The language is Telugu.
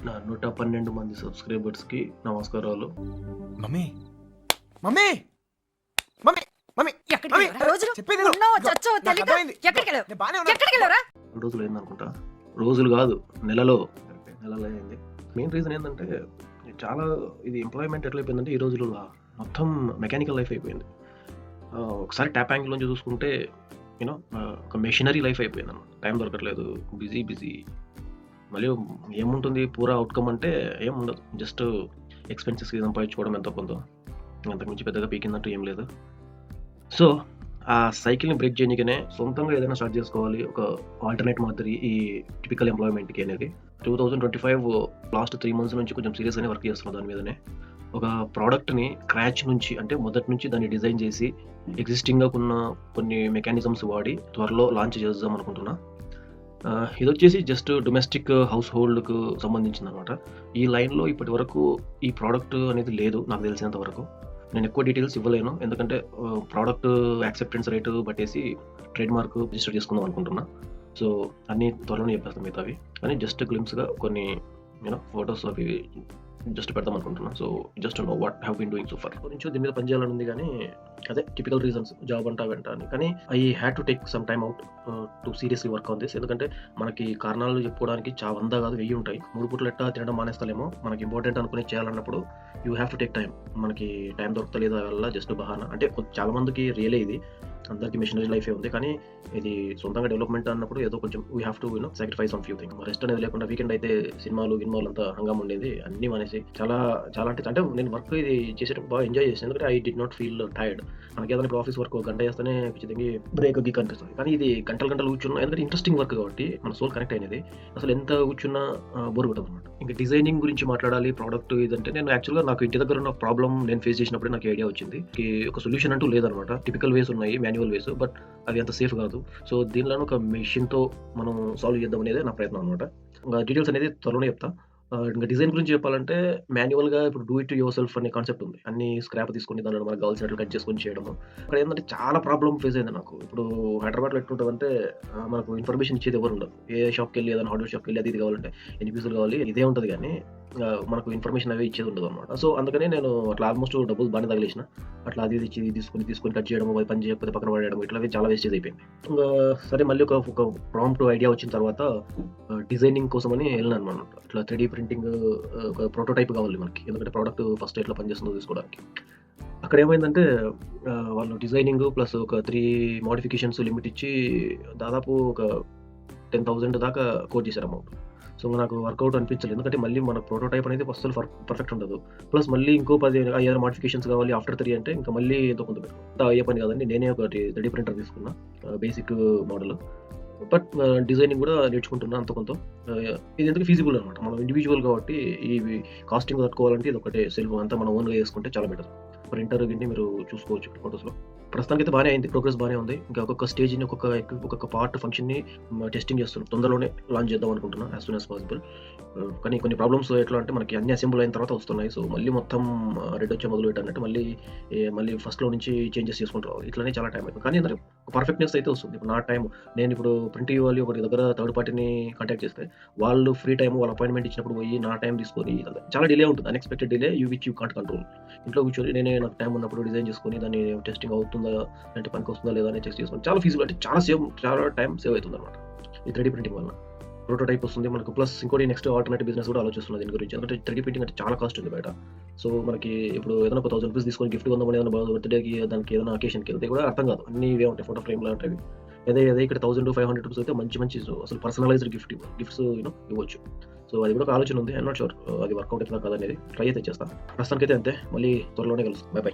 నా 112 మంది సబ్స్క్రైబర్స్కి నమస్కారాలు. మమ్మీ మమ్మీ మమ్మీ మమ్మీ ఎక్కడికి మమ్మీ, వెళ్ళావురా? రోజులు చెప్పేది విను. ఉన్నావో చచ్చావో నాకు తెలియక అర్థమైంది. ఎక్కడికి వెళ్ళావు? నేను బాగానే ఉన్నాను. ఎక్కడికి వెళ్ళావురా? 2 రోజులు అయిందనుకుంటా. రోజులు కాదు, నెలలో అయింది. మెయిన్ రీజన్ ఏంటంటే చాలా ఇది ఎంప్లాయ్మెంట్ ఎట్లయిపోయిందంటే ఈ రోజుల్లో మొత్తం మెకానికల్ లైఫ్ అయిపోయింది. ఒకసారి ట్యాప్ యాంగిల్ నుంచి చూసుకుంటే యూనో ఒక మెషినరీ లైఫ్ అయిపోయింది అన్నమాట. టైం దొరకట్లేదు, బిజీ. మళ్ళీ ఏముంటుంది పూరా అవుట్కమ్ అంటే ఏముండదు, జస్ట్ ఎక్స్పెన్సెస్కి సంపాదించుకోవడం ఎంతో కొంత, అంతకుమించి పెద్దగా పీకిందంటూ ఏం లేదు. సో ఆ సైకిల్ని బ్రేక్ చేయడానికనే సొంతంగా ఏదైనా స్టార్ట్ చేసుకోవాలి, ఒక ఆల్టర్నేట్ మాదిరి ఈ టిపికల్ ఎంప్లాయ్మెంట్కి అనేది. 2025 లాస్ట్ 3 months నుంచి కొంచెం సీరియస్గానే వర్క్ చేస్తున్నాను దాని మీదనే. ఒక ప్రోడక్ట్ని క్రాచ్ నుంచి అంటే మొదటి నుంచి దాన్ని డిజైన్ చేసి ఎగ్జిస్టింగ్గా ఉన్న కొన్ని మెకానిజమ్స్ వాడి త్వరలో లాంచ్ చేద్దాం అనుకుంటున్నా. ఇది వచ్చేసి జస్ట్ డొమెస్టిక్ హౌస్ హోల్డ్కు సంబంధించింది అనమాట. ఈ లైన్లో ఇప్పటి వరకు ఈ ప్రోడక్ట్ అనేది లేదు నాకు తెలిసినంత వరకు. నేను ఎక్కువ డీటెయిల్స్ ఇవ్వలేను, ఎందుకంటే ప్రోడక్ట్ యాక్సెప్టెన్స్ రేటు బట్టేసి ట్రేడ్ మార్క్ రిజిస్టర్ చేసుకుందాం అనుకుంటున్నా. సో అన్నీ త్వరలోనే చెప్పేస్తాం మిగతావి, కానీ జస్ట్ గ్లిమ్స్గా కొన్ని ఫొటోస్ అవి జస్ట్ పెడదాం అనుకుంటున్నా. So just know what have been doing so far. కొంచెం దీని మీద పనిచేయాలని ఉంది, కానీ అదే టిపికల్ రీజన్స్, జాబ్ అంటా వెంట అని. కానీ I had to take some time out to seriously work on this. ఎందుకంటే మనకి కారణాలు చెప్పుకోవడానికి 100 కాదు 1000 ఉంటాయి. 3 పూటలు ఎట్టా తినడం మానేస్తలేమో, మనకి ఇంపార్టెంట్ అనుకునే చేయాలన్నప్పుడు you have to take time. మనకి టైం దొరకలేదు వల్ల జస్ట్ బహానా. అంటే చాలా మందికి రియలే ఇది, అందరికీ మిషనరీ లైఫే ఉంది, కానీ ఇది సొంతంగా డెవలప్మెంట్ అన్నప్పుడు ఏదో కొంచెం we have to sacrifice on few thing. Rest అనేది లేకుండా వీకెండ్ అయితే సినిమాలు అంతా హంగామా ఉండేది, అన్నీ మానేసి చాలా అంటే నేను వర్క్ ఇది చేసేటప్పుడు బాగా ఎంజాయ్ చేసాను. ఎందుకంటే I did not feel tired. మనకి ఏదైనా ఇప్పుడు ఆఫీస్ వర్క్ 1 గంట చేస్తేనే ఖచ్చితంగా బ్రేక్ గీక్ అనిపిస్తుంది, కానీ ఇది గంటలు కూర్చున్నా, ఎందుకంటే ఇంట్రెస్టింగ్ వర్క్ కాబట్టి మన సోల్ కనెక్ట్ అయినది. అసలు ఎంత కూర్చున్నా బోర్ కొట్టదు అనమాట. ఇంకా డిజైనింగ్ గురించి మాట్లాడాలి, ప్రోడక్ట్ ఇదంటే నేను యాక్చువల్గా నాకు ఇంటి దగ్గర ఉన్న ప్రాబ్లం నేను ఫేస్ చేసినప్పుడు నాకు ఐడియా వచ్చింది. ఒక సొల్యూషన్ అంటూ లేదనమాట. టిపికల్ వేస్ ఉన్నాయి, మాన్యువల్ వేస్, బట్ అవి అంత సేఫ్ కాదు. సో దీనిలో ఒక మెషిన్తో మనం సాల్వ్ చేద్దాం అనేది నా ప్రయత్నం అనమాట. ఇంకా డీటెయిల్స్ అనేది త్వరలోనే చెప్తా. ఇంకా డిజైన్ గురించి చెప్పాలంటే మాన్యువల్గా ఇప్పుడు డూ ఇట్ యువర్ సెల్ఫ్ అనే కాన్సెప్ట్ ఉంది. అన్ని స్క్రాప్ తీసుకుని దానిలో మనకు కావాల్సినట్లు కట్ చేసుకొని చేయడము. అక్కడ ఏంటంటే చాలా ప్రాబ్లం ఫేస్ అయింది నాకు. ఇప్పుడు హైదరాబాద్లో ఎట్లుంటుందంటే మనకు ఇన్ఫర్మేషన్ ఇచ్చేది ఎవరు ఉండదు. ఏ షాప్కి వెళ్ళి ఏదైనా హార్డ్వేర్ షాప్కి వెళ్ళి అది ఇది కావాలంటే ఎన్ని పీసులు కావాలి ఇదే ఉంటుంది, కానీ మనకు ఇన్ఫర్మేషన్ అవి ఇచ్చేది ఉండదు అనమాట. సో అందుకని నేను అట్లా ఆల్మోస్ట్ డబ్బులు బాగానే తగిలేసిన. అట్లా అది ఇచ్చి తీసుకొని కట్ చేయడం, అది పని చేయకపోతే పక్కన పడేయడం, ఇట్లా చాలా వేస్టేజ్ అయిపోయింది. ఇంకా సరే మళ్ళీ ఒక ప్రాంప్ట్ ఐడియా వచ్చిన తర్వాత డిజైనింగ్ కోసమని వెళ్ళినాను అనమాట. ఇట్లా 3D ప్రింటింగ్ ఒక ప్రోటోటైప్ కావాలి మనకి, ఎందుకంటే ప్రోడక్ట్ ఫస్ట్ ఎట్లా పనిచేస్తుందో తీసుకోవడానికి. అక్కడ ఏమైందంటే వాళ్ళు డిజైనింగ్ ప్లస్ ఒక 3 మోడిఫికేషన్స్ లిమిట్ ఇచ్చి దాదాపు ఒక 10,000 దాకా కోట్ చేశారు అమౌంట్. సో నాకు వర్కౌట్ అనిపించలేదు, ఎందుకంటే మళ్ళీ మన ప్రోటోటైప్ అనేది అసలు పర్ఫెక్ట్ ఉండదు. ప్లస్ మళ్ళీ ఇంకో 10 మోడిఫికేషన్స్ కావాలి ఆఫ్టర్ 3 అంటే ఇంకా మళ్ళీ ఎంతో కొంత అయ్యే పని కాదండి. నేనే ఒకటి 3D ప్రింటర్ తీసుకున్నా, బేసిక్ మోడల్. బట్ డిజైనింగ్ కూడా నేర్చుకుంటున్నా అంత కొంత. ఇది ఎందుకు ఫీజిబుల్ అనమాట, మనం ఇండివిజువల్ కాబట్టి ఈ కాస్టింగ్ తట్టుకోవాలంటే ఇది ఒకటే సెల్ఫ్ అంతా మనం ఓన్గా చేసుకుంటే చాలా బెటర్. ప్రింటర్ గిన్ని మీరు చూసుకోవచ్చు ఫొటోస్లో. ప్రస్తుతానికి అయితే బాగానే అయింది, ప్రోగ్రెస్ బాగానే ఉంది. ఇంకా ఒక్కొక్క స్టేజ్ని ఒక్కొక్క పార్ట్ ఫంక్షన్ని టెస్టింగ్ చేస్తున్నాం. తొందరలోనే లాంచ్ చేద్దాం అనుకుంటున్నా, యాజ్ సూన్ యాజ్ పాసిబుల్. కానీ కొన్ని ప్రాబ్లమ్స్ ఎట్లా అంటే మనకి అన్ని అసెంబుల్ అయిన తర్వాత వస్తున్నాయి. సో మళ్ళీ మొత్తం రెడ్ వచ్చే మొదలు పెట్టానంటే మళ్ళీ ఫస్ట్లో నుంచి చేంజెస్ చేసుకుంటూ రావాలి. ఇట్లానే చాలా టైం అవుతుంది, కానీ ఏంటంటే పర్ఫెక్ట్నెస్ అయితే వస్తుంది. ఇప్పుడు నా టైం నేను ఇప్పుడు ప్రింట్ ఇవ్వాలి, ఒకటి దగ్గర థర్డ్ పార్టీని కాంటాక్ట్ చేస్తే వాళ్ళు ఫ్రీ టైం వాళ్ళ అపాయింట్మెంట్ ఇచ్చినప్పుడు పోయి నా టైం తీసుకొని చాలా డిలే ఉంటుంది, unexpected delay which you can't control. ఇంట్లో కూర్చొని నాకు టైం ఉన్నప్పుడు డిజైన్ చేసుకొని దాన్ని టెస్టింగ్ అవుతుందా అంటే పనికి వస్తుందా లేదా అని చెక్ చేసుకొని చాలా ఫీజుబుల్, అంటే చాలా టైం సేవ్ అవుతుంది అనమాట ఈ 3D ప్రింటింగ్ వల్ల. ప్రోటోటైప్ వస్తుంది మనకు, ప్లస్ ఇంకోటి నెక్స్ట్ ఆల్టర్నేటివ్ బిజినెస్ కూడా ఆలోచిస్తున్నది దీని గురించి. ఎందుకంటే 3D ప్రింటింగ్ అంటే చాలా కాస్ట్ ఉంది బయట. సో మనకి ఇప్పుడు ఏదైనా ఒక 1000 రూపీస్ తీసుకొని గిఫ్ట్ కొందామని ఏదైనా బర్త్డేకి దానికి ఏదైనా అకేషన్కి వెళ్తే కూడా అర్థం కాదు, అన్ని ఇవే ఉంటాయి, ఫోటో ఫ్రేమ్ లాంటివి. అదే ఇక్కడ 1500 రూపీస్ అయితే మంచి అసలు పర్సనలైజ్డ్ గిఫ్ట్స్ ఇవ్వచ్చు. సో అది కూడా ఒక ఆలోచన ఉంది. ఐఎమ్ నాట్ షూర్ అది వర్కౌట్ అవుతుందా కాదనేది, ట్రై అయితే చేస్తాను. ప్రస్తుతానికైతే అంతే, మళ్ళీ త్వరలోనే కలుస్తాం. బై.